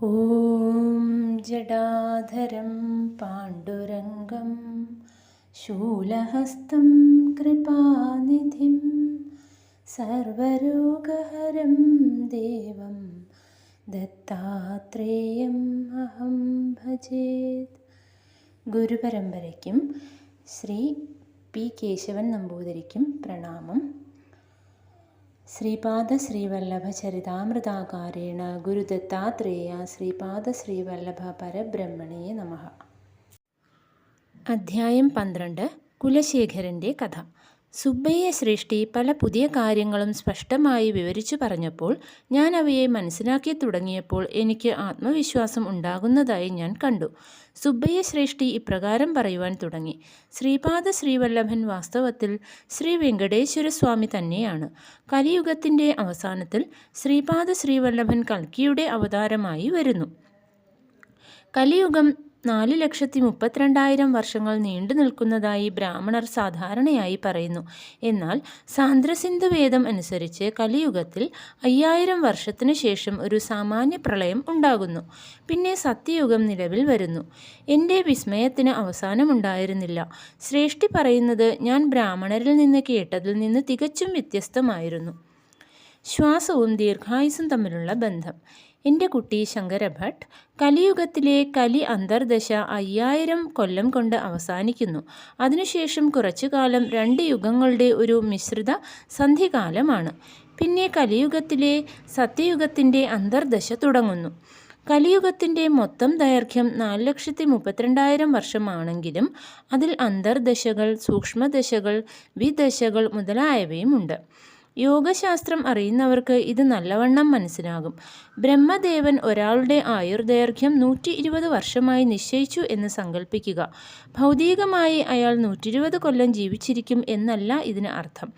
ॐ जडाधरं पाण्डुरङ्गं शूलहस्तं कृपानिधिं सर्वरोगहरं देवं दत्तात्रेयम् अहं भजेत्. ഗുരുപരമ്പരയ്ക്കും ശ്രീ പി കേശവൻ നമ്പൂതിരിക്കും പ്രണാമം. ശ്രീപാദ ശ്രീവല്ലഭ ചരിതാമൃതാകാരേണ ഗുരുദത്താത്രേയ ശ്രീപാദ ശ്രീവല്ലഭ പരബ്രഹ്മണേ നമഃ. അധ്യായം 12. കുലശേഖരൻ്റെ കഥ. സുബ്ബയ്യ ശ്രേഷ്ഠി പല പുതിയ കാര്യങ്ങളും സ്പഷ്ടമായി വിവരിച്ചു പറഞ്ഞപ്പോൾ, ഞാൻ അവയെ മനസ്സിലാക്കി തുടങ്ങിയപ്പോൾ എനിക്ക് ആത്മവിശ്വാസം ഉണ്ടാകുന്നതായി ഞാൻ കണ്ടു. സുബ്ബയ്യ ശ്രേഷ്ഠി ഇപ്രകാരം പറയുവാൻ തുടങ്ങി: ശ്രീപാദ ശ്രീവല്ലഭൻ വാസ്തവത്തിൽ ശ്രീ വെങ്കടേശ്വര സ്വാമി തന്നെയാണ്. കലിയുഗത്തിൻ്റെ അവസാനത്തിൽ ശ്രീപാദ ശ്രീവല്ലഭൻ കൽക്കിയുടെ അവതാരമായി വരുന്നു. കലിയുഗം 4,32,000 വർഷങ്ങൾ നീണ്ടു നിൽക്കുന്നതായി ബ്രാഹ്മണർ സാധാരണയായി പറയുന്നു. എന്നാൽ സാന്ദ്രസിന്ധു വേദം അനുസരിച്ച് കലിയുഗത്തിൽ 5000 വർഷത്തിനു ശേഷം ഒരു സാമാന്യ പ്രളയം ഉണ്ടാകുന്നു. പിന്നെ സത്യയുഗം നിലവിൽ വരുന്നു. എൻ്റെ വിസ്മയത്തിന് അവസാനമുണ്ടായിരുന്നില്ല. ശ്രേഷ്ഠി പറയുന്നത് ഞാൻ ബ്രാഹ്മണരിൽ നിന്ന് കേട്ടതിൽ നിന്ന് തികച്ചും വ്യത്യസ്തമായിരുന്നു. ശ്വാസവും ദീർഘായുസ്സും തമ്മിലുള്ള ബന്ധം. എൻ്റെ കുട്ടി ശങ്കരഭട്ട്, കലിയുഗത്തിലെ കലി അന്തർദശ 5000 കൊല്ലം കൊണ്ട് അവസാനിക്കുന്നു. അതിനുശേഷം കുറച്ചുകാലം 2 യുഗങ്ങളുടെ ഒരു മിശ്രിത സന്ധികാലമാണ്. പിന്നെ കലിയുഗത്തിലെ സത്യയുഗത്തിൻ്റെ അന്തർദശ തുടങ്ങുന്നു. കലിയുഗത്തിൻ്റെ മൊത്തം ദൈർഘ്യം 4,32,000 വർഷമാണെങ്കിലും അതിൽ അന്തർദശകൾ, സൂക്ഷ്മദശകൾ, വിദശകൾ മുതലായവയുമുണ്ട്. യോഗശാസ്ത്രം അറിയുന്നവർക്ക് ഇത് നല്ലവണ്ണം മനസ്സിലാകും. ബ്രഹ്മദേവൻ ഒരാളുടെ ആയുർദൈർഘ്യം 120 വർഷമായി നിശ്ചയിച്ചു എന്ന് സങ്കല്പിക്കുക. ഭൗതികമായി അയാൾ 120 കൊല്ലം ജീവിച്ചിരിക്കും എന്നല്ല ഇതിന് അർത്ഥം.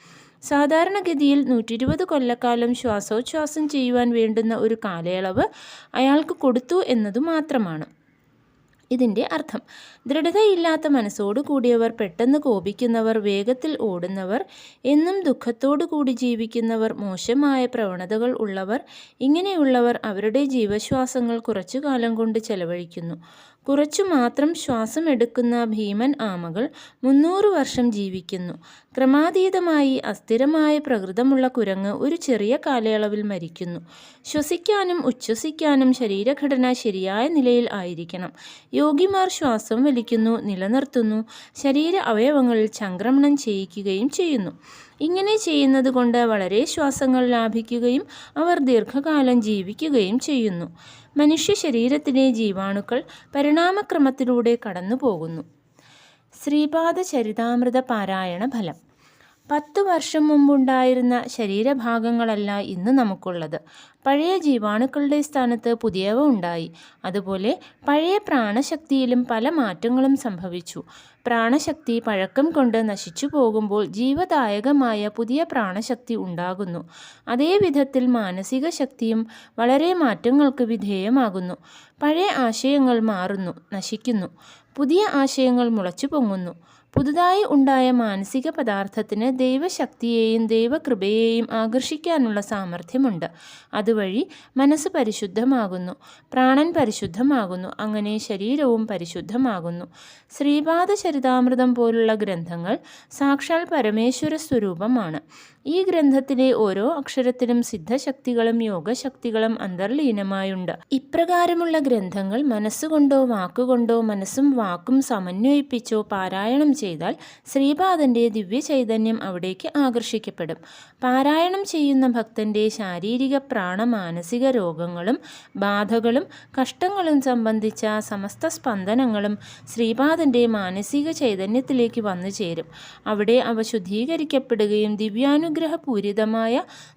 സാധാരണഗതിയിൽ 120 കൊല്ലക്കാലം ശ്വാസോച്ഛ്വാസം ചെയ്യുവാൻ വേണ്ടുന്ന ഒരു കാലയളവ് അയാൾക്ക് കൊടുത്തു എന്നതു മാത്രമാണ് ഇതിൻ്റെ അർത്ഥം. ദൃഢതയില്ലാത്ത മനസ്സോടു കൂടിയവർ, പെട്ടെന്ന് കോപിക്കുന്നവർ, വേഗത്തിൽ ഓടുന്നവർ, എന്നും ദുഃഖത്തോടു കൂടി ജീവിക്കുന്നവർ, മോശമായ പ്രവണതകൾ ഉള്ളവർ, ഇങ്ങനെയുള്ളവർ അവരുടെ ജീവശ്വാസങ്ങൾ കുറച്ചു കാലം കൊണ്ട് ചെലവഴിക്കുന്നു. കുറച്ചു മാത്രം ശ്വാസം എടുക്കുന്ന ഭീമൻ ആമകൾ 300 വർഷം ജീവിക്കുന്നു. ക്രമാതീതമായി അസ്ഥിരമായ പ്രകൃതമുള്ള കുരങ്ങ് ഒരു ചെറിയ കാലയളവിൽ മരിക്കുന്നു. ശ്വസിക്കാനും ഉച്ഛ്വസിക്കാനും ശരീരഘടന ശരിയായ നിലയിൽ ആയിരിക്കണം. യോഗിമാർ ശ്വാസം വലിക്കുന്നു, നിലനിർത്തുന്നു, ശരീര അവയവങ്ങളിൽ ചംക്രമണം ചെയ്യിക്കുകയും ചെയ്യുന്നു. ഇങ്ങനെ ചെയ്യുന്നത് കൊണ്ട് വളരെ ശ്വാസങ്ങൾ ലാഭിക്കുകയും അവർ ദീർഘകാലം ജീവിക്കുകയും ചെയ്യുന്നു. മനുഷ്യ ശരീരത്തിലെ ജീവാണുക്കൾ പരിണാമക്രമത്തിലൂടെ കടന്നു പോകുന്നു. ശ്രീപാദ ചരിതാമൃത പാരായണ ഫലം. 10 വർഷം മുമ്പുണ്ടായിരുന്ന ശരീരഭാഗങ്ങളല്ല ഇന്ന് നമുക്കുള്ളത്. പഴയ ജീവാണുക്കളുടെ സ്ഥാനത്ത് പുതിയവ ഉണ്ടായി. അതുപോലെ പഴയ പ്രാണശക്തിയിലും പല മാറ്റങ്ങളും സംഭവിച്ചു. പ്രാണശക്തി പഴക്കം കൊണ്ട് നശിച്ചു പോകുമ്പോൾ ജീവദായകമായ പുതിയ പ്രാണശക്തി ഉണ്ടാകുന്നു. അതേ വിധത്തിൽ മാനസിക ശക്തിയും വളരെ മാറ്റങ്ങൾക്ക് വിധേയമാകുന്നു. പഴയ ആശയങ്ങൾ മാറുന്നു, നശിക്കുന്നു. പുതിയ ആശയങ്ങൾ മുളച്ചു പൊങ്ങുന്നു. പുതുതായി ഉണ്ടായ മാനസിക പദാർത്ഥത്തിന് ദൈവശക്തിയെയും ദൈവകൃപയെയും ആകർഷിക്കാനുള്ള സാമർഥ്യമുണ്ട്. അതുവഴി മനസ്സ് പരിശുദ്ധമാകുന്നു, പ്രാണൻ പരിശുദ്ധമാകുന്നു, അങ്ങനെ ശരീരവും പരിശുദ്ധമാകുന്നു. ശ്രീപാദ ചരിതാമൃതം പോലുള്ള ഗ്രന്ഥങ്ങൾ സാക്ഷാൽ പരമേശ്വര സ്വരൂപമാണ്. ഈ ഗ്രന്ഥത്തിലെ ഓരോ അക്ഷരത്തിലും സിദ്ധശക്തികളും യോഗശക്തികളും അന്തർലീനമായുണ്ട്. ഇപ്രകാരമുള്ള ഗ്രന്ഥങ്ങൾ മനസ്സുകൊണ്ടോ വാക്കുകൊണ്ടോ, മനസ്സും വാക്കും സമന്വയിപ്പിച്ചോ പാരായണം ചെയ്താൽ ശ്രീപാദൻ്റെ ദിവ്യ ചൈതന്യം അവിടേക്ക് ആകർഷിക്കപ്പെടും. പാരായണം ചെയ്യുന്ന ഭക്തൻ്റെ ശാരീരിക, പ്രാണ, മാനസിക രോഗങ്ങളും ബാധകളും കഷ്ടങ്ങളും സംബന്ധിച്ച സമസ്ത സ്പന്ദനങ്ങളും ശ്രീപാദൻ്റെ മാനസിക ചൈതന്യത്തിലേക്ക് വന്നു ചേരും. അവിടെ അവ ശുദ്ധീകരിക്കപ്പെടുകയും ദിവ്യാനുഗ്രഹപൂരിതമായ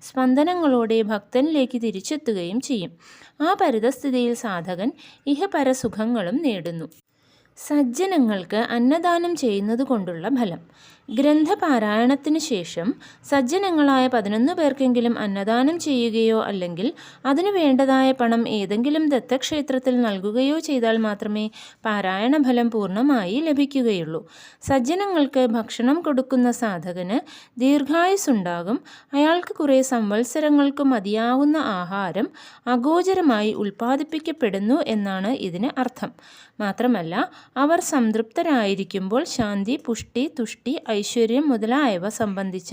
സ്പന്ദനങ്ങളോടെ ഭക്തനിലേക്ക് തിരിച്ചെത്തുകയും ചെയ്യും. ആ പരിതസ്ഥിതിയിൽ സാധകൻ ഇഹപരസുഖങ്ങളും നേടുന്നു. സജ്ജനങ്ങൾക്ക് അന്നദാനം ചെയ്യുന്നത് കൊണ്ടുള്ള ഫലം. ഗ്രന്ഥപാരായണത്തിന് ശേഷം സജ്ജനങ്ങളായ 11 പേർക്കെങ്കിലും അന്നദാനം ചെയ്യുകയോ അല്ലെങ്കിൽ അതിനു വേണ്ടതായ പണം ഏതെങ്കിലും ദത്തക്ഷേത്രത്തിൽ നൽകുകയോ ചെയ്താൽ മാത്രമേ പാരായണ ഫലം പൂർണ്ണമായി ലഭിക്കുകയുള്ളൂ. സജ്ജനങ്ങൾക്ക് ഭക്ഷണം കൊടുക്കുന്ന സാധകന് ദീർഘായുസ്സുണ്ടാകും. അയാൾക്ക് കുറേ സംവത്സരങ്ങൾക്ക് മതിയാകുന്ന ആഹാരം അഗോചരമായി ഉൽപ്പാദിപ്പിക്കപ്പെടുന്നു എന്നാണ് ഇതിന് അർത്ഥം. മാത്രമല്ല, അവർ സംതൃപ്തരായിരിക്കുമ്പോൾ ശാന്തി, പുഷ്ടി, തുഷ്ടി, ഐശ്വര്യം മുതലായവ സംബന്ധിച്ച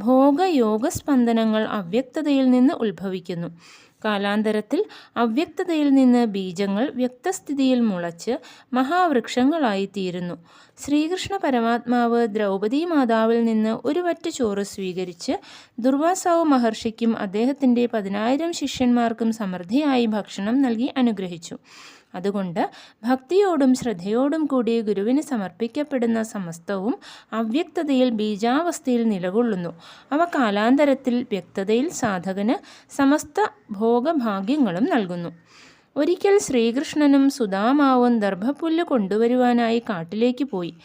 ഭോഗയോഗസ്പന്ദനങ്ങൾ അവ്യക്തതയിൽ നിന്ന് ഉത്ഭവിക്കുന്നു. കാലാന്തരത്തിൽ അവ്യക്തതയിൽ നിന്ന് ബീജങ്ങൾ വ്യക്തസ്ഥിതിയിൽ മുളച്ച് മഹാവൃക്ഷങ്ങളായി തീരുന്നു. ശ്രീകൃഷ്ണ പരമാത്മാവ് ദ്രൗപദി മാതാവിൽ നിന്ന് ഒരു വറ്റ് ചോറ് സ്വീകരിച്ച് ദുർവാസാവ് മഹർഷിക്കും അദ്ദേഹത്തിൻ്റെ 10,000 ശിഷ്യന്മാർക്കും സമൃദ്ധിയായി ഭക്ഷണം നൽകി അനുഗ്രഹിച്ചു. അതുകൊണ്ട് ഭക്തിയോടും ശ്രദ്ധയോടും കൂടി ഗുരുവിന് സമർപ്പിക്കപ്പെടുന്ന സമസ്തവും അവ്യക്തതയിൽ ബീജാവസ്ഥയിൽ നിലകൊള്ളുന്നു. അവ കാലാന്തരത്തിൽ വ്യക്തതയിൽ സാധകന് സമസ്ത ഭോഗഭാഗ്യങ്ങളും നൽകുന്നു. ഒരിക്കൽ ശ്രീകൃഷ്ണനും സുദാമാവും ദർഭപ്പുല്ല് കൊണ്ടുവരുവാനായി കാട്ടിലേക്ക് പോയി.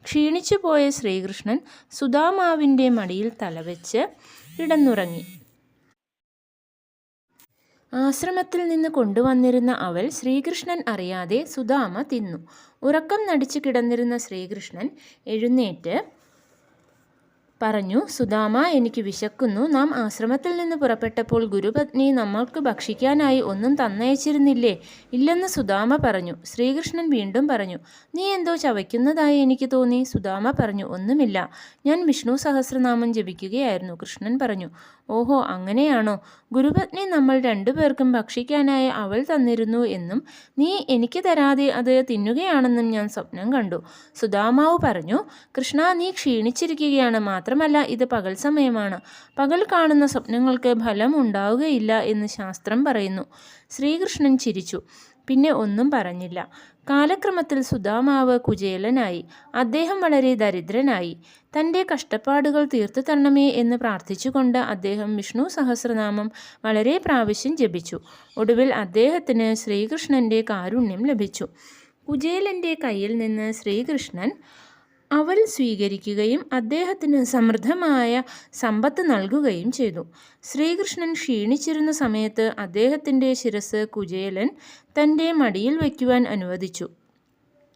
ക്ഷീണിച്ചു പോയ ശ്രീകൃഷ്ണൻ സുദാമാവിൻ്റെ മടിയിൽ തലവെച്ച് കിടന്നുറങ്ങി. ആശ്രമത്തിൽ നിന്ന് കൊണ്ടുവന്നിരുന്ന അവൽ ശ്രീകൃഷ്ണൻ അറിയാതെ സുദാമ തിന്നു. ഉറക്കം നടിച്ചു കിടന്നിരുന്ന ശ്രീകൃഷ്ണൻ എഴുന്നേറ്റ് പറഞ്ഞു, സുദാമ, എനിക്ക് വിശക്കുന്നു. നാം ആശ്രമത്തിൽ നിന്ന് പുറപ്പെട്ടപ്പോൾ ഗുരുപത്നി നമ്മൾക്ക് ഭക്ഷിക്കാനായി ഒന്നും തന്നയച്ചിരുന്നില്ലേ? ഇല്ലെന്ന് സുദാമ പറഞ്ഞു. ശ്രീകൃഷ്ണൻ വീണ്ടും പറഞ്ഞു, നീ എന്തോ ചവയ്ക്കുന്നതായി എനിക്ക് തോന്നി. സുദാമ പറഞ്ഞു, ഒന്നുമില്ല, ഞാൻ വിഷ്ണു സഹസ്രനാമം ജപിക്കുകയായിരുന്നു. കൃഷ്ണൻ പറഞ്ഞു, ഓഹോ, അങ്ങനെയാണോ? ഗുരുപത്നി നമ്മൾ 2 പേർക്കും ഭക്ഷിക്കാനായി അവൾ തന്നിരുന്നു എന്നും നീ എനിക്ക് തരാതെ അത് തിന്നുകയാണെന്നും ഞാൻ സ്വപ്നം കണ്ടു. സുദാമാവ് പറഞ്ഞു, കൃഷ്ണ, നീ ക്ഷീണിച്ചിരിക്കുകയാണ്. മാത്രമല്ല, ഇത് പകൽ സമയമാണ്. പകൽ കാണുന്ന സ്വപ്നങ്ങൾക്ക് ഫലം ഉണ്ടാവുകയില്ല എന്ന് ശാസ്ത്രം പറയുന്നു. ശ്രീകൃഷ്ണൻ ചിരിച്ചു. പിന്നെ ഒന്നും പറഞ്ഞില്ല. കാലക്രമത്തിൽ സുദാമാവ് കുചേലനായി. അദ്ദേഹം വളരെ ദരിദ്രനായി. തൻ്റെ കഷ്ടപ്പാടുകൾ തീർത്തു തരണമേ എന്ന് പ്രാർത്ഥിച്ചുകൊണ്ട് അദ്ദേഹം വിഷ്ണു സഹസ്രനാമം വളരെ പ്രാവശ്യം ജപിച്ചു. ഒടുവിൽ അദ്ദേഹത്തിന് ശ്രീകൃഷ്ണൻ്റെ കാരുണ്യം ലഭിച്ചു. കുചേലൻ്റെ കയ്യിൽ നിന്ന് ശ്രീകൃഷ്ണൻ അവൽ സ്വീകരിക്കുകയും അദ്ദേഹത്തിന് സമൃദ്ധമായ സമ്പത്ത് നൽകുകയും ചെയ്തു. ശ്രീകൃഷ്ണൻ ക്ഷീണിച്ചിരുന്ന സമയത്ത് അദ്ദേഹത്തിൻ്റെ ശിരസ് കുചേലൻ തൻ്റെ മടിയിൽ വയ്ക്കുവാൻ അനുവദിച്ചു.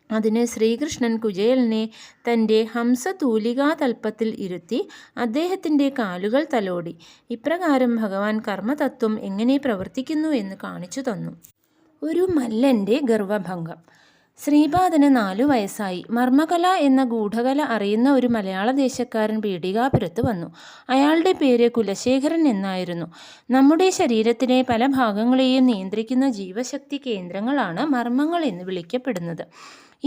അതിന് ശ്രീകൃഷ്ണൻ കുചേലനെ തൻ്റെ ഹംസതൂലികാതൽപ്പത്തിൽ ഇരുത്തി അദ്ദേഹത്തിൻ്റെ കാലുകൾ തലോടി. ഇപ്രകാരം ഭഗവാൻ കർമ്മതത്വം എങ്ങനെ പ്രവർത്തിക്കുന്നു എന്ന് കാണിച്ചു തന്നു. ഒരു മല്ലൻ്റെ ഗർവഭംഗം. ശ്രീപാദന് 4 വയസ്സായി. മർമ്മകല എന്ന ഗൂഢകല അറിയുന്ന ഒരു മലയാള ദേശക്കാരൻ പീഠികാപുരത്ത് വന്നു. അയാളുടെ പേര് കുലശേഖരൻ എന്നായിരുന്നു. നമ്മുടെ ശരീരത്തിലെ പല ഭാഗങ്ങളെയും നിയന്ത്രിക്കുന്ന ജീവശക്തി കേന്ദ്രങ്ങളാണ് മർമ്മങ്ങൾ എന്ന് വിളിക്കപ്പെടുന്നത്.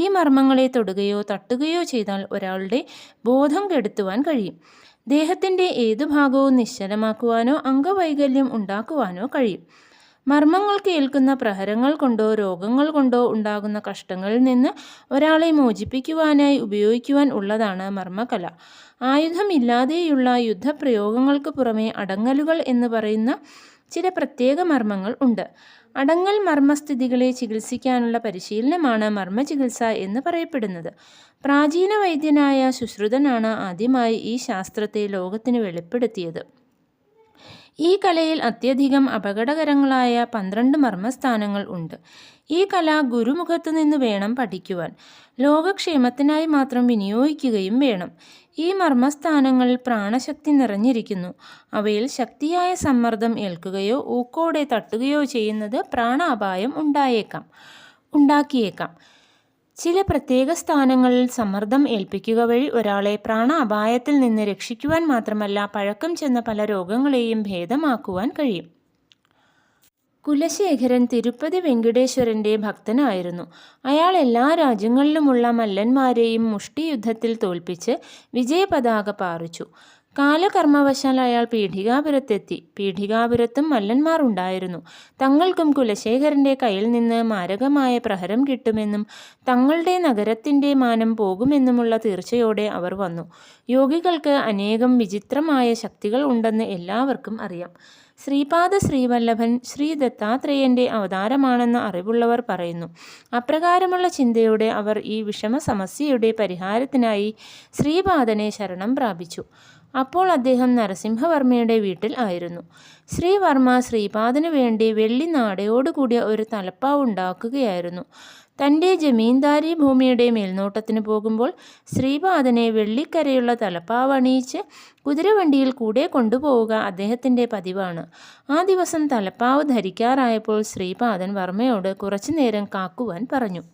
ഈ മർമ്മങ്ങളെ തൊടുകയോ തട്ടുകയോ ചെയ്താൽ ഒരാളുടെ ബോധം കെടുത്തുവാൻ കഴിയും. ദേഹത്തിൻ്റെ ഏതു ഭാഗവും നിശ്ചലമാക്കുവാനോ അംഗവൈകല്യം ഉണ്ടാക്കുവാനോ കഴിയും. മർമ്മങ്ങൾക്ക് ഏൽക്കുന്ന പ്രഹരങ്ങൾ കൊണ്ടോ രോഗങ്ങൾ കൊണ്ടോ ഉണ്ടാകുന്ന കഷ്ടങ്ങളിൽ നിന്ന് ഒരാളെ മോചിപ്പിക്കുവാനായി ഉപയോഗിക്കുവാൻ ഉള്ളതാണ് മർമ്മകല. ആയുധമില്ലാതെയുള്ള യുദ്ധപ്രയോഗങ്ങൾക്ക് പുറമെ അടങ്ങലുകൾ എന്ന് പറയുന്ന ചില പ്രത്യേക മർമ്മങ്ങൾ ഉണ്ട്. അടങ്ങൽ മർമ്മസ്ഥിതികളെ ചികിത്സിക്കാനുള്ള പരിശീലനമാണ് മർമ്മചികിത്സ എന്ന് പറയപ്പെടുന്നത്. പ്രാചീന വൈദ്യനായ സുശ്രുതനാണ് ആദ്യമായി ഈ ശാസ്ത്രത്തെ ലോകത്തിന് വെളിപ്പെടുത്തിയത്. ഈ കലയിൽ അത്യധികം അപകടകരങ്ങളായ 12 മർമ്മസ്ഥാനങ്ങൾ ഉണ്ട്. ഈ കല ഗുരുമുഖത്തു നിന്ന് വേണം പഠിക്കുവാൻ. ലോകക്ഷേമത്തിനായി മാത്രം വിനിയോഗിക്കുകയും വേണം. ഈ മർമ്മസ്ഥാനങ്ങളിൽ പ്രാണശക്തി നിറഞ്ഞിരിക്കുന്നു. അവയിൽ ശക്തിയായ സമ്മർദ്ദം ഏൽക്കുകയോ ഊക്കോടെ തട്ടുകയോ ചെയ്യുന്നത് പ്രാണാപായം ഉണ്ടാക്കിയേക്കാം. ചില പ്രത്യേക സ്ഥാനങ്ങളിൽ സമ്മർദ്ദം ഏൽപ്പിക്കുക വഴി ഒരാളെ പ്രാണ അപായത്തിൽ നിന്ന് രക്ഷിക്കുവാൻ മാത്രമല്ല പഴക്കം ചെന്ന പല രോഗങ്ങളെയും ഭേദമാക്കുവാൻ കഴിയും. കുലശേഖരൻ തിരുപ്പതി വെങ്കടേശ്വരൻ്റെ ഭക്തനായിരുന്നു. അയാൾ എല്ലാ രാജ്യങ്ങളിലുമുള്ള മല്ലന്മാരെയും മുഷ്ടിയുദ്ധത്തിൽ തോൽപ്പിച്ച് വിജയപതാക പാറിച്ചു. കാലകർമ്മവശാൽ അയാൾ പീഠികാപുരത്തെത്തി. പീഠികാപുരത്തും മല്ലന്മാർ ഉണ്ടായിരുന്നു. തങ്ങൾക്കും കുലശേഖരൻ്റെ കയ്യിൽ നിന്ന് മാരകമായ പ്രഹരം കിട്ടുമെന്നും തങ്ങളുടെ നഗരത്തിൻ്റെ മാനം പോകുമെന്നുമുള്ള തീർച്ചയോടെ അവർ വന്നു. യോഗികൾക്ക് അനേകം വിചിത്രമായ ശക്തികൾ ഉണ്ടെന്ന് എല്ലാവർക്കും അറിയാം. ശ്രീപാദ ശ്രീവല്ലഭൻ ശ്രീ ദത്താത്രേയൻ്റെ അവതാരമാണെന്ന അറിവുള്ളവർ പറയുന്നു. അപ്രകാരമുള്ള ചിന്തയോടെ അവർ ഈ വിഷമ സമസ്യയുടെ പരിഹാരത്തിനായി ശ്രീപാദനെ ശരണം പ്രാപിച്ചു. അപ്പോൾ അദ്ദേഹം നരസിംഹവർമ്മയുടെ വീട്ടിൽ ആയിരുന്നു. ശ്രീവർമ്മ ശ്രീപാദന് വേണ്ടി വെള്ളി നാടയോടുകൂടിയ ഒരു തലപ്പാവ് ഉണ്ടാക്കുകയായിരുന്നു. തൻ്റെ ജമീന്ദാരി ഭൂമിയുടെ മേൽനോട്ടത്തിന് പോകുമ്പോൾ ശ്രീപാദനെ വെള്ളിക്കരയുള്ള തലപ്പാവ് അണിയിച്ച് കുതിരവണ്ടിയിൽ കൂടെ കൊണ്ടുപോവുക അദ്ദേഹത്തിൻ്റെ പതിവാണ്. ആ ദിവസം തലപ്പാവ് ധരിക്കാറായപ്പോൾ ശ്രീപാദൻ വർമ്മയോട് കുറച്ചു നേരം കാക്കുവാൻ പറഞ്ഞു.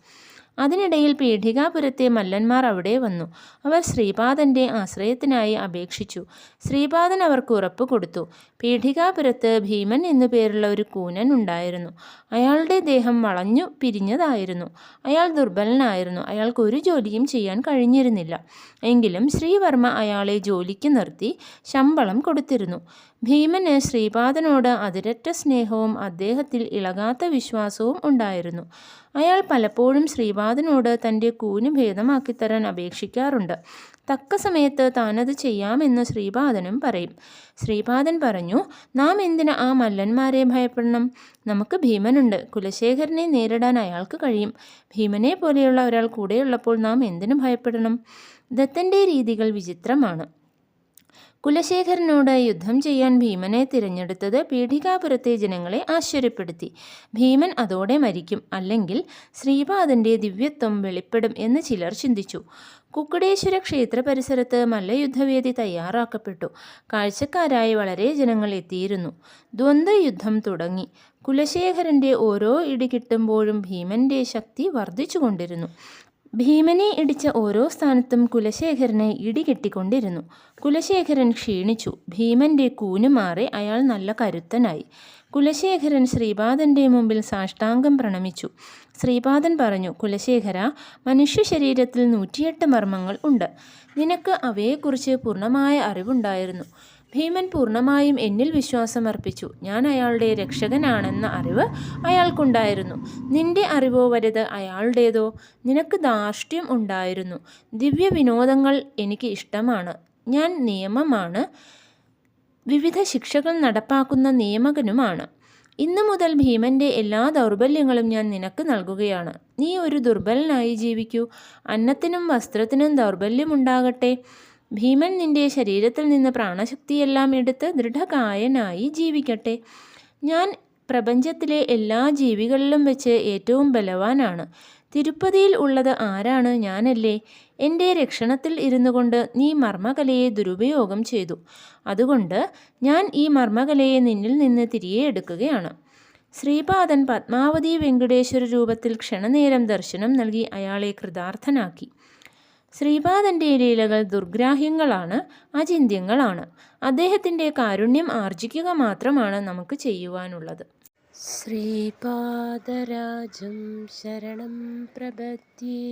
അതിനിടയിൽ പീഠികാപുരത്തെ മല്ലന്മാർ അവിടെ വന്നു. അവർ ശ്രീപാദൻ്റെ ആശ്രയത്തിനായി അപേക്ഷിച്ചു. ശ്രീപാദൻ അവർക്ക് ഉറപ്പ് കൊടുത്തു. പീഠികാപുരത്ത് ഭീമൻ എന്നു പേരുള്ള ഒരു കൂനൻ ഉണ്ടായിരുന്നു. അയാളുടെ ദേഹം വളഞ്ഞു പിരിഞ്ഞതായിരുന്നു. അയാൾ ദുർബലനായിരുന്നു. അയാൾക്ക് ഒരു ജോലിയും ചെയ്യാൻ കഴിഞ്ഞിരുന്നില്ല. എങ്കിലും ശ്രീവർമ്മ അയാളെ ജോലിക്ക് നിർത്തി ശമ്പളം കൊടുത്തിരുന്നു. ഭീമന് ശ്രീപാദനോട് അതിരറ്റ സ്നേഹവും അദ്ദേഹത്തിൽ ഇളകാത്ത വിശ്വാസവും ഉണ്ടായിരുന്നു. അയാൾ പലപ്പോഴും ശ്രീപാദനോട് തൻ്റെ കൂന് ഭേദമാക്കിത്തരാൻ അപേക്ഷിക്കാറുണ്ട്. തക്ക സമയത്ത് താനത് ചെയ്യാമെന്ന് ശ്രീപാദനും പറയും. ശ്രീപാദൻ പറഞ്ഞു, നാം എന്തിന് ആ മല്ലന്മാരെ ഭയപ്പെടണം? നമുക്ക് ഭീമനുണ്ട്. കുലശേഖരനെ നേരിടാൻ അയാൾക്ക് കഴിയും. ഭീമനെ പോലെയുള്ള ഒരാൾ കൂടെയുള്ളപ്പോൾ നാം എന്തിനു ഭയപ്പെടണം? ദത്തൻ്റെ രീതികൾ വിചിത്രമാണ്. കുലശേഖരനോട് യുദ്ധം ചെയ്യാൻ ഭീമനെ തിരഞ്ഞെടുത്തത് പീഠികാപുരത്തെ ജനങ്ങളെ ആശ്ചര്യപ്പെടുത്തി. ഭീമൻ അതോടെ മരിക്കും, അല്ലെങ്കിൽ ശ്രീപാദൻ്റെ ദിവ്യത്വം വെളിപ്പെടും എന്ന് ചിലർ ചിന്തിച്ചു. കുക്കുടേശ്വര ക്ഷേത്ര പരിസരത്ത് മല്ലയുദ്ധവേദി തയ്യാറാക്കപ്പെട്ടു. കാഴ്ചക്കാരായി വളരെ ജനങ്ങൾ എത്തിയിരുന്നു. ദ്വന്ദ്വയുദ്ധം തുടങ്ങി. കുലശേഖരൻ്റെ ഓരോ ഇടി കിട്ടുമ്പോഴും ഭീമൻ്റെ ശക്തി വർദ്ധിച്ചുകൊണ്ടിരുന്നു. ഭീമനെ ഇടിച്ച ഓരോ സ്ഥാനത്തും കുലശേഖരന് ഇടി കെട്ടിക്കൊണ്ടിരുന്നു. കുലശേഖരൻ ക്ഷീണിച്ചു. ഭീമൻ്റെ കൂന് മാറി അയാൾ നല്ല കരുത്തനായി. കുലശേഖരൻ ശ്രീപാദൻ്റെ മുമ്പിൽ സാഷ്ടാംഗം പ്രണമിച്ചു. ശ്രീപാദൻ പറഞ്ഞു, കുലശേഖര, മനുഷ്യ ശരീരത്തിൽ 108 മർമ്മങ്ങൾ ഉണ്ട്. നിനക്ക് അവയെക്കുറിച്ച് പൂർണ്ണമായ അറിവുണ്ടായിരുന്നു. ഭീമൻ പൂർണ്ണമായും എന്നിൽ വിശ്വാസമർപ്പിച്ചു. ഞാൻ അയാളുടെ രക്ഷകനാണെന്ന അറിവ് അയാൾക്കുണ്ടായിരുന്നു. നിന്റെ അറിവോ വലുത്, അയാളുടേതോ? നിനക്ക് ധാർഷ്ട്യം ഉണ്ടായിരുന്നു. ദിവ്യ വിനോദങ്ങൾ എനിക്ക് ഇഷ്ടമാണ്. ഞാൻ നിയമമാണ്. വിവിധ ശിക്ഷകൾ നടപ്പാക്കുന്ന നിയമകനുമാണ്. ഇന്നു മുതൽ ഭീമൻ്റെ എല്ലാ ദൗർബല്യങ്ങളും ഞാൻ നിനക്ക് നൽകുകയാണ്. നീ ഒരു ദുർബലനായി ജീവിക്കൂ. അന്നത്തിനും വസ്ത്രത്തിനും ദൗർബല്യമുണ്ടാകട്ടെ. ഭീമൻ നിന്റെ ശരീരത്തിൽ നിന്ന് പ്രാണശക്തിയെല്ലാം എടുത്ത് ദൃഢകായനായി ജീവിക്കട്ടെ. ഞാൻ പ്രപഞ്ചത്തിലെ എല്ലാ ജീവികളിലും വെച്ച് ഏറ്റവും ബലവാനാണ്. തിരുപ്പതിയിൽ ഉള്ളത് ആരാണ്? ഞാനല്ലേ. എൻ്റെ രക്ഷണത്തിൽ ഇരുന്നു കൊണ്ട് നീ മർമ്മകലയെ ദുരുപയോഗം ചെയ്തു. അതുകൊണ്ട് ഞാൻ ഈ മർമ്മകലയെ നിന്നിൽ നിന്ന് തിരികെ എടുക്കുകയാണ്. ശ്രീപാദൻ പത്മാവതി വെങ്കടേശ്വര രൂപത്തിൽ ക്ഷണനേരം ദർശനം നൽകി അയാളെ കൃതാർത്ഥനാക്കി. ശ്രീപാദൻ്റെ ലീലകൾ ദുർഗ്രാഹ്യങ്ങളാണ്, അചിന്ത്യങ്ങളാണ്. അദ്ദേഹത്തിൻ്റെ കാരുണ്യം ആർജിക്കുക മാത്രമാണ് നമുക്ക് ചെയ്യുവാനുള്ളത്. ശ്രീപാദരാജം ശരണം പ്രപദ്യേ.